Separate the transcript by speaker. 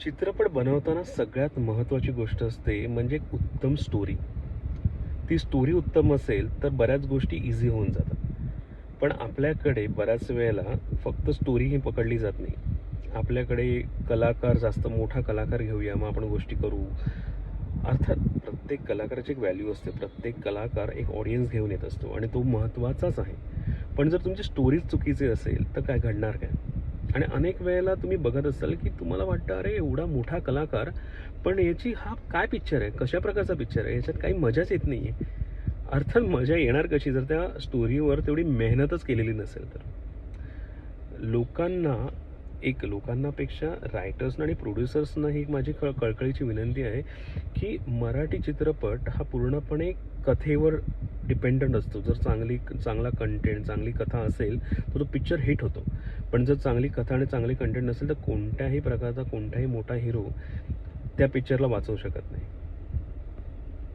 Speaker 1: चित्रपट बनवताना सगळ्यात महत्त्वाची गोष्ट असते म्हणजे एक उत्तम स्टोरी. ती स्टोरी उत्तम असेल तर बऱ्याच गोष्टी इझी होऊन जातात. पण आपल्याकडे बऱ्याच वेळेला फक्त स्टोरी ही पकडली जात नाही. आपल्याकडे कलाकार, जास्त मोठा कलाकार घेऊया, मग आपण गोष्टी करू. अर्थात प्रत्येक कलाकाराची एक व्हॅल्यू असते. प्रत्येक कलाकार एक ऑडियन्स घेऊन येत असतो आणि तो महत्त्वाचाच आहे. पण जर तुमची स्टोरीच चुकीची असेल तर काय घडणार काय? आणि अनेक वेळेला तुम्ही बघत असाल की तुम्हाला वाटतं, अरे एवढा मोठा कलाकार, पण याची हा काय पिक्चर आहे, कशा प्रकारचा पिक्चर आहे, याच्यात काही मजाच येत नाही आहे. अर्थात मजा येणार कशी जर त्या स्टोरीवर तेवढी मेहनतच केलेली नसेल तर. लोकांना लोकांनापेक्षा रायटर्सना आणि प्रोड्युसर्सना ही एक माझी कळकळीची विनंती आहे की मराठी चित्रपट हा पूर्णपणे कथेवर डिपेंडंट असतो. जर चांगला कंटेंट, चांगली कथा असेल तर तो पिक्चर हिट होतो. पण जर चांगली कथा आणि चांगली कंटेंट नसेल तर कोणत्याही प्रकारचा कोणताही मोठा हिरो त्या पिक्चरला वाचवू शकत नाही.